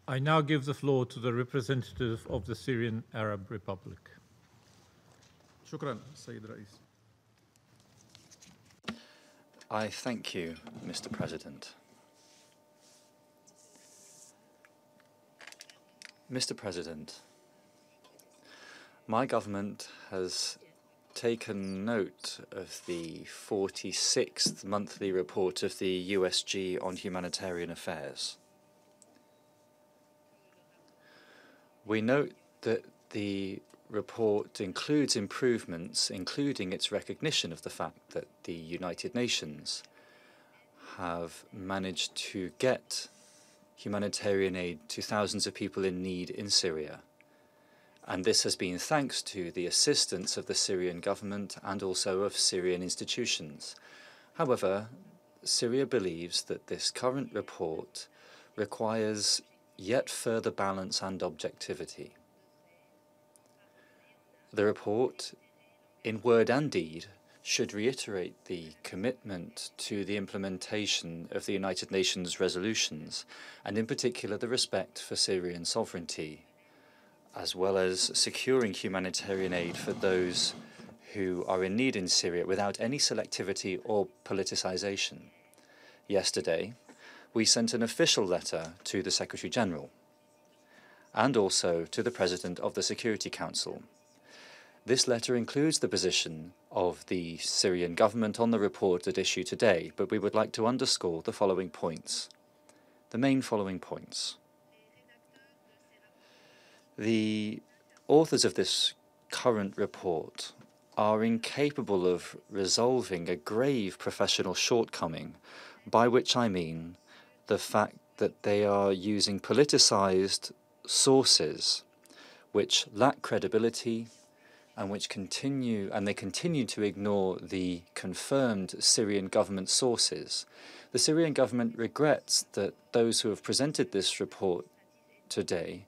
I now give the floor to the representative of the Syrian Arab Republic. شكرا السيد الرئيس. I thank you, Mr. President. Mr. President, my government has taken note of the 46th monthly report of the USG on humanitarian affairs. We note that the report includes improvements, including its recognition of the fact that the United Nations have managed to get humanitarian aid to thousands of people in need in Syria. And this has been thanks to the assistance of the Syrian government and also of Syrian institutions. However, Syria believes that this current report requires yet further balance and objectivity. The report, in word and deed, should reiterate the commitment to the implementation of the United Nations resolutions, and in particular the respect for Syrian sovereignty, as well as securing humanitarian aid for those who are in need in Syria without any selectivity or politicization. Yesterday, we sent an official letter to the Secretary General and also to the President of the Security Council. This letter includes the position of the Syrian government on the report at issue today, but we would like to underscore the following points, the main following points. The authors of this current report are incapable of resolving a grave professional shortcoming, by which I mean the fact that they are using politicized sources which lack credibility and which continue to ignore the confirmed Syrian government sources. The Syrian government regrets that those who have presented this report today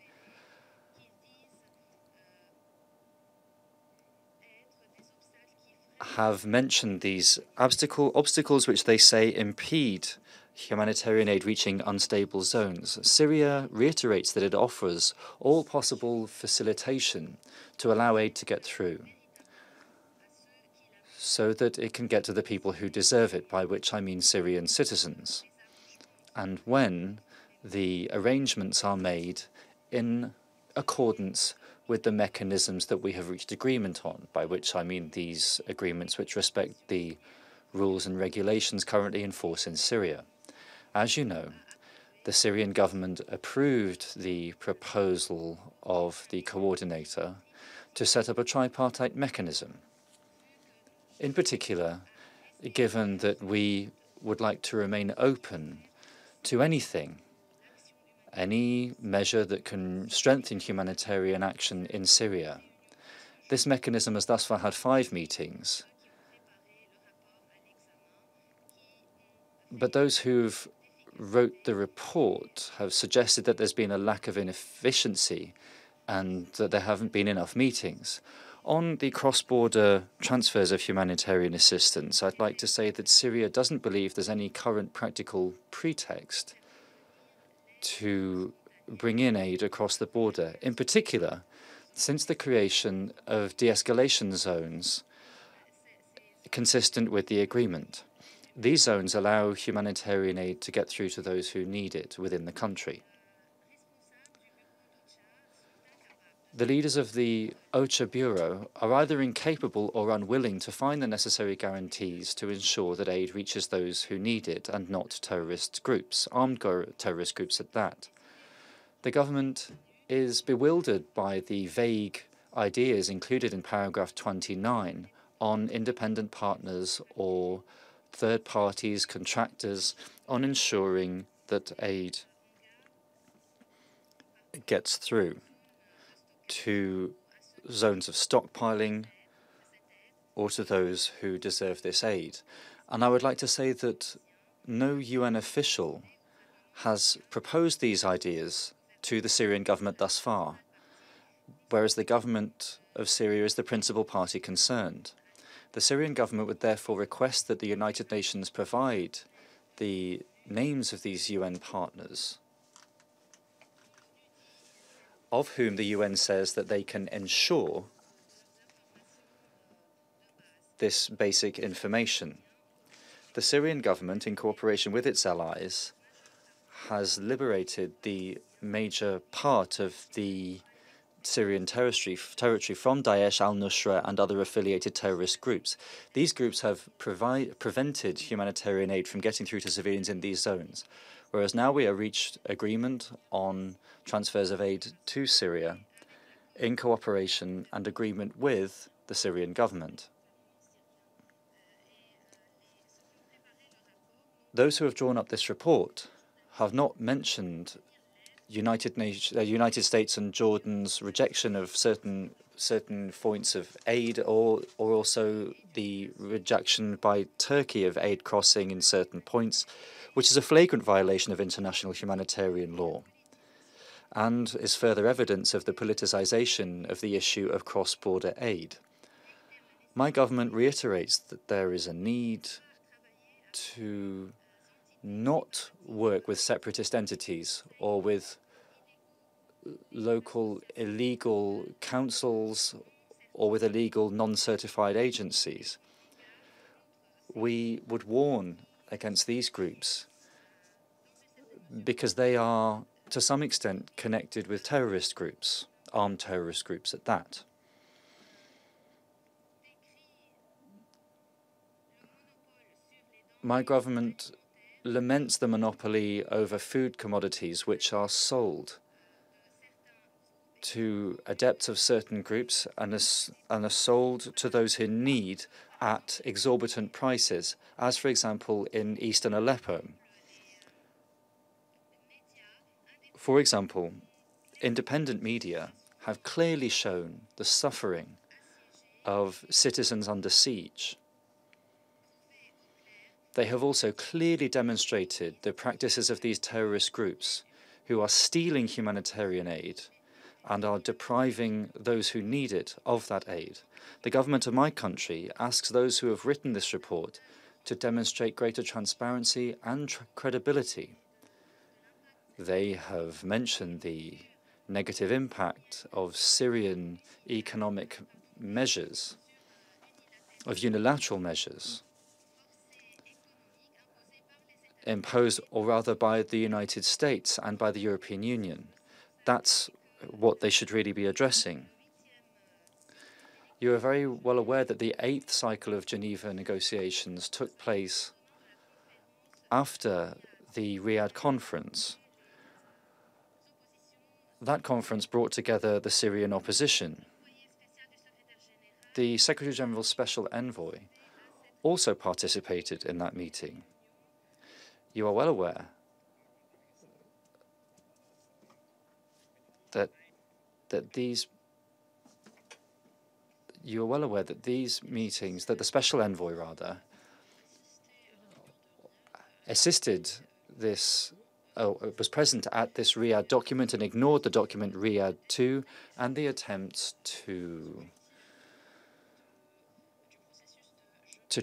have mentioned these obstacles which they say impede humanitarian aid reaching unstable zones. Syria reiterates that it offers all possible facilitation to allow aid to get through, so that it can get to the people who deserve it, by which I mean Syrian citizens. And when the arrangements are made in accordance with the mechanisms that we have reached agreement on, by which I mean these agreements which respect the rules and regulations currently in force in Syria. As you know, the Syrian government approved the proposal of the coordinator to set up a tripartite mechanism. In particular, given that we would like to remain open to anything, any measure that can strengthen humanitarian action in Syria. This mechanism has thus far had 5 meetings, but those who've wrote the report have suggested that there's been a lack of inefficiency and that there haven't been enough meetings. On the cross-border transfers of humanitarian assistance, I'd like to say that Syria doesn't believe there's any current practical pretext to bring in aid across the border, in particular, since the creation of de-escalation zones consistent with the agreement. These zones allow humanitarian aid to get through to those who need it within the country. The leaders of the OCHA Bureau are either incapable or unwilling to find the necessary guarantees to ensure that aid reaches those who need it and not terrorist groups, armed terrorist groups at that. The government is bewildered by the vague ideas included in paragraph 29 on independent partners or third parties, contractors, on ensuring that aid gets through to zones of stockpiling or to those who deserve this aid. And I would like to say that no UN official has proposed these ideas to the Syrian government thus far, whereas the government of Syria is the principal party concerned. The Syrian government would therefore request that the United Nations provide the names of these UN partners of whom the UN says that they can ensure this basic information. The Syrian government, in cooperation with its allies, has liberated the major part of the Syrian territory from Daesh, al-Nusra, and other affiliated terrorist groups. These groups have prevented humanitarian aid from getting through to civilians in these zones, whereas now we have reached agreement on transfers of aid to Syria in cooperation and agreement with the Syrian government. Those who have drawn up this report have not mentioned United States and Jordan's rejection of certain points of aid, or also the rejection by Turkey of aid crossing in certain points, which is a flagrant violation of international humanitarian law, and is further evidence of the politicization of the issue of cross-border aid. My government reiterates that there is a need to not work with separatist entities or with local illegal councils or with illegal non-certified agencies. We would warn against these groups because they are, to some extent, connected with terrorist groups, armed terrorist groups at that. My government laments the monopoly over food commodities which are sold to adepts of certain groups and are sold to those who need at exorbitant prices, as for example in eastern Aleppo. For example, independent media have clearly shown the suffering of citizens under siege. They have also clearly demonstrated the practices of these terrorist groups who are stealing humanitarian aid and are depriving those who need it of that aid. The government of my country asks those who have written this report to demonstrate greater transparency and credibility. They have mentioned the negative impact of Syrian economic measures, of unilateral measures, imposed, or rather by the United States and by the European Union. That's what they should really be addressing. You are very well aware that the 8th cycle of Geneva negotiations took place after the Riyadh conference. That conference brought together the Syrian opposition. The Secretary General's Special Envoy also participated in that meeting. You are well aware that these meetings, that the Special Envoy rather, assisted this, was present at this Riyadh document and ignored the document Riyadh 2 and the attempts to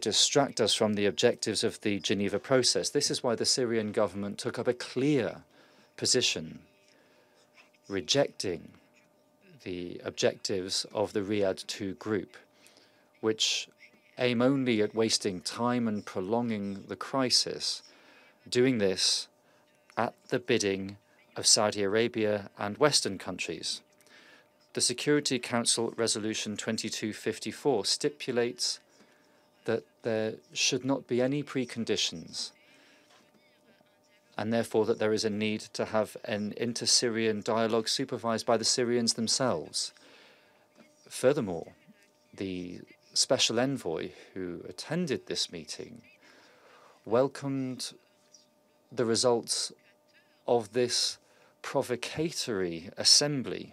distract us from the objectives of the Geneva process. This is why the Syrian government took up a clear position, rejecting the objectives of the Riyadh 2 group, which aim only at wasting time and prolonging the crisis, doing this at the bidding of Saudi Arabia and Western countries. The Security Council Resolution 2254 stipulates that there should not be any preconditions, and therefore that there is a need to have an inter-Syrian dialogue supervised by the Syrians themselves. Furthermore, the Special Envoy who attended this meeting welcomed the results of this provocatory assembly.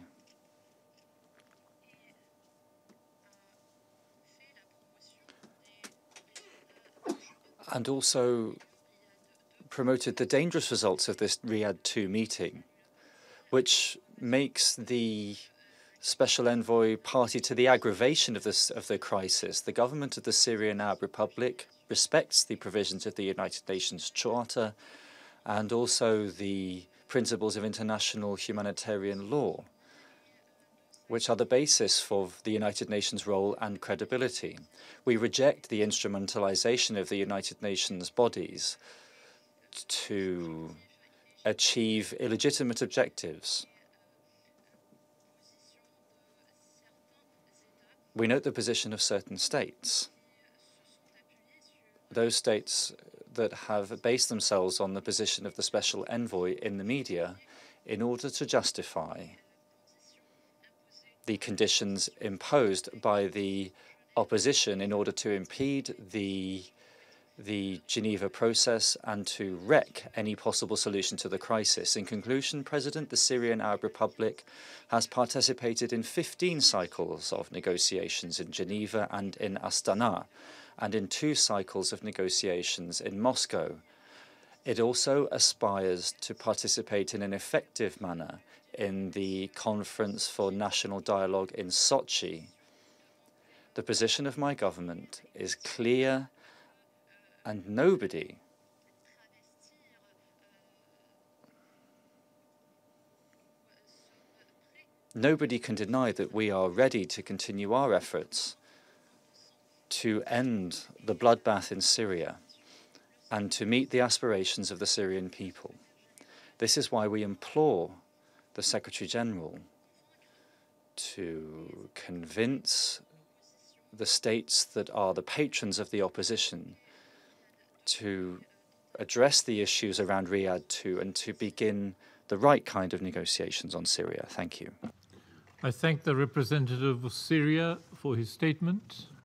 And also promoted the dangerous results of this Riyadh 2 meeting, which makes the Special Envoy party to the aggravation of the crisis. The government of the Syrian Arab Republic respects the provisions of the United Nations Charter and also the principles of international humanitarian law. which are the basis for the United Nations role and credibility. We reject the instrumentalization of the United Nations bodies to achieve illegitimate objectives. We note the position of certain states, those states that have based themselves on the position of the special envoy in the media in order to justify the conditions imposed by the opposition in order to impede the Geneva process and to wreck any possible solution to the crisis. In conclusion, President, the Syrian Arab Republic has participated in 15 cycles of negotiations in Geneva and in Astana, and in 2 cycles of negotiations in Moscow. It also aspires to participate in an effective manner in the Conference for National Dialogue in Sochi. The position of my government is clear, and nobody can deny that we are ready to continue our efforts to end the bloodbath in Syria and to meet the aspirations of the Syrian people. This is why we implore the Secretary-General to convince the states that are the patrons of the opposition to address the issues around Riyadh II and to begin the right kind of negotiations on Syria. Thank you. I thank the representative of Syria for his statement.